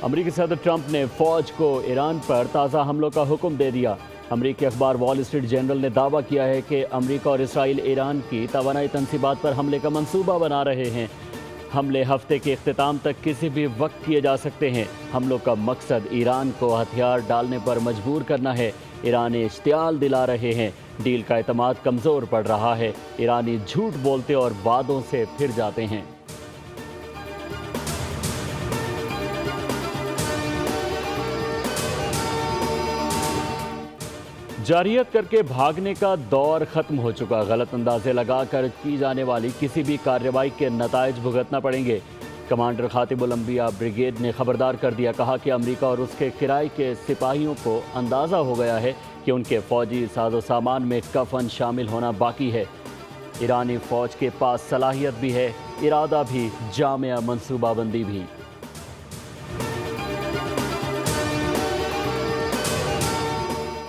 अमेरिकी सदर ट्रंप ने फौज को ईरान पर ताज़ा हमलों का हुक्म दे दिया। अमेरिकी अखबार वॉल स्ट्रीट जर्नल ने दावा किया है कि अमेरिका और इसराइल ईरान की तवानाई तनसीबात पर हमले का मंसूबा बना रहे हैं। हमले हफ्ते के इख्तिताम तक किसी भी वक्त किए जा सकते हैं। हमलों का मकसद ईरान को हथियार डालने पर मजबूर करना है। ईरानी इश्तियाल दिला रहे हैं। डील का एतमाद कमज़ोर पड़ रहा है। ईरानी झूठ बोलते और वादों से फिर जाते हैं। जारियत करके भागने का दौर ख़त्म हो चुका। गलत अंदाजे लगाकर की जाने वाली किसी भी कार्रवाई के नताइज भुगतना पड़ेंगे। कमांडर खातिबुल अंबिया ब्रिगेड ने खबरदार कर दिया। कहा कि अमेरिका और उसके किराए के सिपाहियों को अंदाज़ा हो गया है कि उनके फ़ौजी साजो सामान में कफन शामिल होना बाकी है। ईरानी फ़ौज के पास सलाहियत भी है, इरादा भी, जामिया मनसूबाबंदी भी।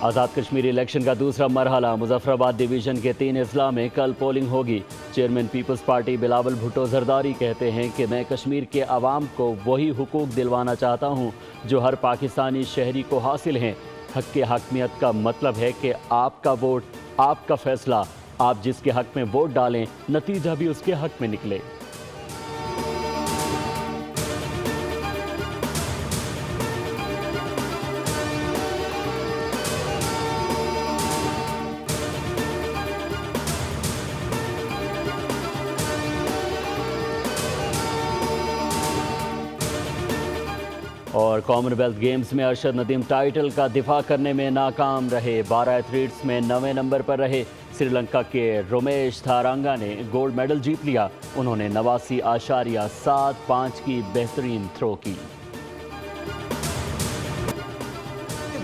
आज़ाद कश्मीर इलेक्शन का दूसरा मरहला। मुजफ्फराबाद डिवीज़न के 3 अजला में कल पोलिंग होगी। चेयरमैन पीपल्स पार्टी बिलावल भुट्टो जरदारी कहते हैं कि मैं कश्मीर के अवाम को वही हुकूक दिलवाना चाहता हूँ जो हर पाकिस्तानी शहरी को हासिल हैं। हक़ के हकमियत का मतलब है कि आपका वोट, आपका फ़ैसला, आप जिसके हक़ में वोट डालें नतीजा भी उसके हक़ में निकले। और कॉमनवेल्थ गेम्स में अरशद नदीम टाइटल का दिफा करने में नाकाम रहे। 12 एथलीट्स में 9वें नंबर पर रहे। श्रीलंका के रोमेश थारंगा ने गोल्ड मेडल जीत लिया। उन्होंने 89.75 की बेहतरीन थ्रो की।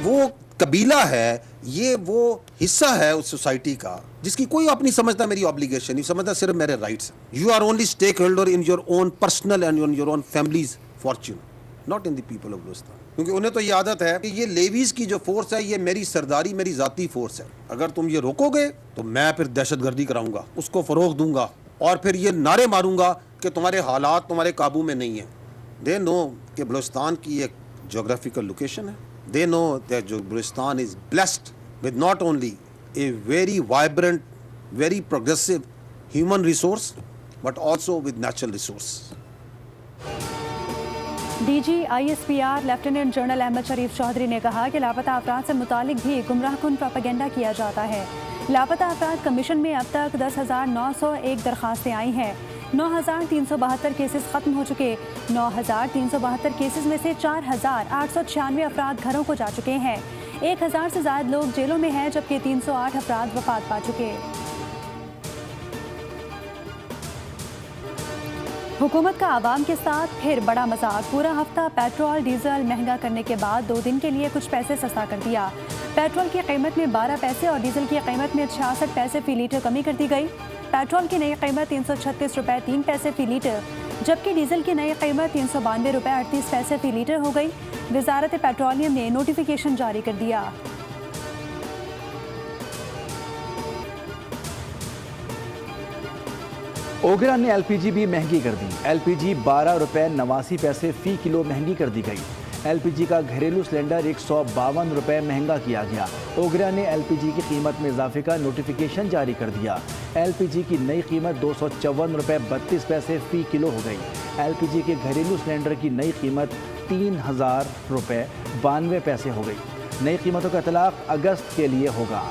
वो कबीला है, ये वो हिस्सा है उस सोसाइटी का जिसकी कोई आप नहीं समझता मेरी ऑब्लिगेशन, नहीं समझता सिर्फ मेरे rights. You are only stake holder in your own personal and in your own families fortune, not in the people of Balochistan. क्योंकि उन्हें तो ये आदत है कि ये लेवीज की जो फोर्स है ये मेरी सरदारी, मेरी जाती फोर्स है। अगर तुम ये रोकोगे तो मैं फिर दहशतगर्दी कराऊंगा, उसको फरोग दूंगा और फिर ये नारे मारूंगा कि तुम्हारे हालात तुम्हारे काबू में नहीं है। दे नो कि बलूचिस्तान की एक जोग्राफिकल लोकेशन है। दे नो दैट जो Balochistan is blessed with not only a very vibrant, very progressive human resource but also with natural resource. DG ISPR lieutenant general Ahmed Sharif Chaudhry ने कहा कि लापता अफराद से मुतालिक भी गुमराहकुन प्रोपेगेंडा किया जाता है। लापता अफराद कमीशन में अब तक 10,901 दरखास्तें आई हैं। 9,372 केसेस ख़त्म हो चुके। 9,372 केसेस में से 4,896 अफराद घरों को जा चुके हैं। 1,000 से ज़्यादा लोग जेलों में हैं, जबकि 308 अफराद वफात पा चुके। हुकूमत का आवाम के साथ फिर बड़ा मजाक। पूरा हफ्ता पेट्रोल डीजल महंगा करने के बाद 2 दिन के लिए कुछ पैसे सस्ता कर दिया। पेट्रोल की कीमत में 12 पैसे और डीजल की कीमत में 66 पैसे फी लीटर कमी कर दी गई। पेट्रोल की नई कीमत 336 रुपये 3 पैसे फी लीटर, जबकि डीजल की नई कीमत 392 रुपये 38 पैसे फी लीटर हो गई। वजारत पेट्रोलियम ने नोटिफिकेशन जारी कर दिया। ओगरा ने LPG भी महंगी कर दी। LPG 12 रुपये 89 पैसे फ़ी किलो महंगी कर दी गई। LPG का घरेलू सिलेंडर 152 रुपये महंगा किया गया। ओगरा ने LPG की कीमत में इजाफे का नोटिफिकेशन जारी कर दिया। LPG की नई कीमत 254 रुपये 32 पैसे फ़ी किलो हो गई। LPG के घरेलू सिलेंडर की नई कीमत 3,000 रुपये 92 पैसे हो गई। नई कीमतों का इतलाक़ अगस्त के लिए होगा।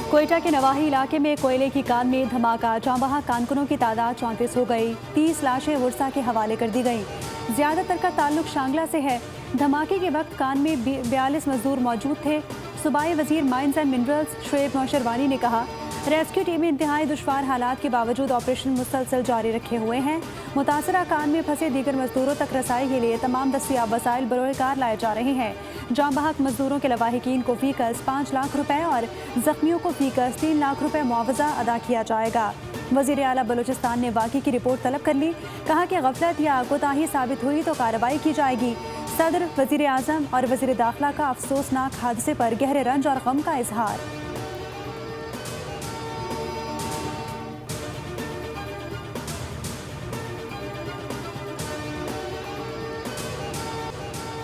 कोयटा के नवाही इलाके में कोयले की कान में धमाका। जांबाहा कारकुनों की तादाद 34 हो गई। 30 लाशें वर्षा के हवाले कर दी गई। ज़्यादातर का ताल्लुक शांगला से है। धमाके के वक्त कान में 42 मजदूर मौजूद थे। सूबाई वजीर mines and minerals Shoaib Naushirwani ने कहा, रेस्क्यू टीमें इंतहाई दुश्वार हालात के बावजूद ऑपरेशन मुसलसल जारी रखे हुए हैं। मुतासरा कान में फंसे दीगर मजदूरों तक रसाई के लिए तमाम दस्तियाब वसाइल बरोकार लाए जा रहे हैं। जाम बहक मजदूरों के लवाहिकीन को फीकस 5 लाख रुपए और जख्मियों को फीकस 3 लाख रुपए मुआवजा अदा किया जाएगा। वज़ीर आला बलूचिस्तान ने वाक़ई की रिपोर्ट तलब कर ली। कहा कि गफलत या कोताही साबित हुई तो कार्रवाई की जाएगी। सदर, वज़ीर आज़म और वज़ीर दाखिला का अफसोसनाक हादसे पर गहरे रंज और गम का इजहार।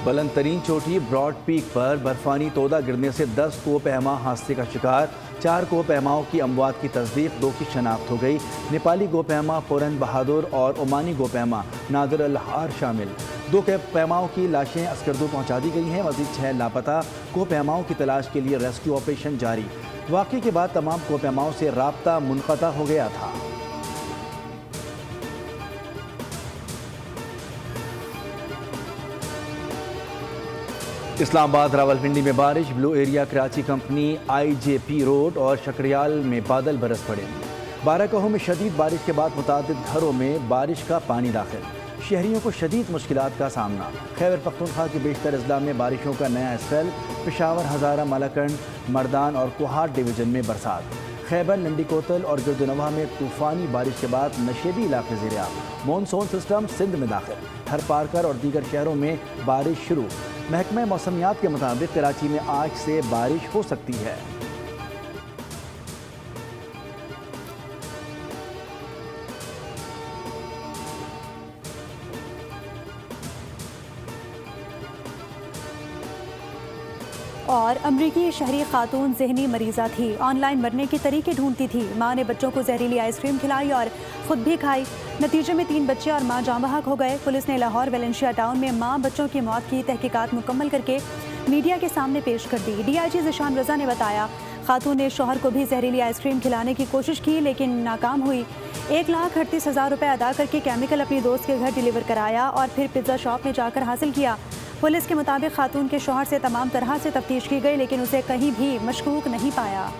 बुलंद तरीन चोटी ब्रॉड पीक पर बर्फानी तोदा गिरने से 10 कोपहमा हादसे का शिकार, 4 कोपहमाओं की अमवात की तस्दीक, 2 की शनाख्त हो गई। नेपाली गोपहमा पुरन बहादुर और ओमानी गोपहमा नादिर अल-हार शामिल। 2 कोपहमाओं की लाशें अस्करदू पहुंचा दी गई हैं। मज़ीद 6 लापता कोपहमाओं की तलाश के लिए रेस्क्यू ऑपरेशन जारी। वाक़े के बाद तमाम कोपहमाओं से राब्ता मुनक़ता हो गया था। इस्लामाबाद रावलपिंडी में बारिश, blue area Karachi company IJP road और शकरियाल में बादल बरस पड़े। बाराकहो में शदीद बारिश के बाद मुतादिद घरों में बारिश का पानी दाखिल, शहरियों को शदीद मुश्किलात का सामना। खैबर पख्तूनख्वा के बेशतर अजला में बारिशों का नया स्पेल, पेशावर, हज़ारा, मलाकंड, मर्दान और कोहाट डिवीज़न में बरसात। खैबर, नंदी कोतल और गिरदनवा में तूफ़ानी बारिश के बाद नशेबी इलाके ज़ेर-ए-आब। मॉनसून सिस्टम सिंध में दाखिल, हर पारकर और दीगर शहरों में बारिश शुरू। महकमा मौसमियात के मुताबिक कराची में आज से बारिश हो सकती है। और अमरीकी शहरी खातून जहनी मरीज़ा थी, ऑनलाइन मरने के तरीके ढूंढती थी। माँ ने बच्चों को जहरीली आइसक्रीम खिलाई और ख़ुद भी खाई। नतीजे में 3 बच्चे और माँ जाँ बहक हो गए। पुलिस ने लाहौर वेलेंशिया टाउन में माँ बच्चों की मौत की तहकीकात मुकम्मल करके मीडिया के सामने पेश कर दी। DIG ज़िशान रज़ा ने बताया, खातून ने शौहर को भी जहरीली आइसक्रीम खिलाने की कोशिश की लेकिन नाकाम हुई। 1,38,000 रुपये अदा करके केमिकल अपनी दोस्त के घर डिलीवर कराया और फिर पिज़्ज़ा शॉप में जाकर हासिल किया। पुलिस के मुताबिक खातून के शौहर से तमाम तरह से तफ्तीश की गई लेकिन उसे कहीं भी मशकूक नहीं पाया।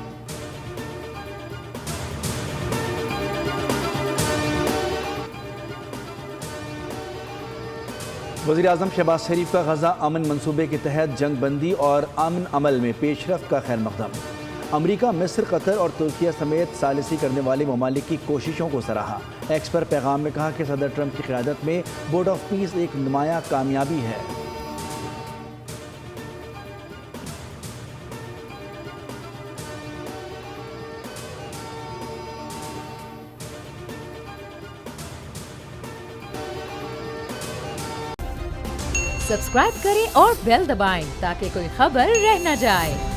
वज़ीर-ए-आज़म शहबाज शरीफ का गज़ा अमन मंसूबे के तहत जंग बंदी और अमन अमल में पेशरफ्त का खैर मकदम। अमरीका, मिस्र, कतर और तुर्किया समेत सालिसी करने वाले ममालिक की कोशिशों को सराहा। एक्स पर पैगाम में कहा कि सदर ट्रंप की क़यादत में बोर्ड ऑफ पीस एक नुमाया कामयाबी है। सब्सक्राइब करें और बेल दबाएं ताकि कोई खबर रह न जाए।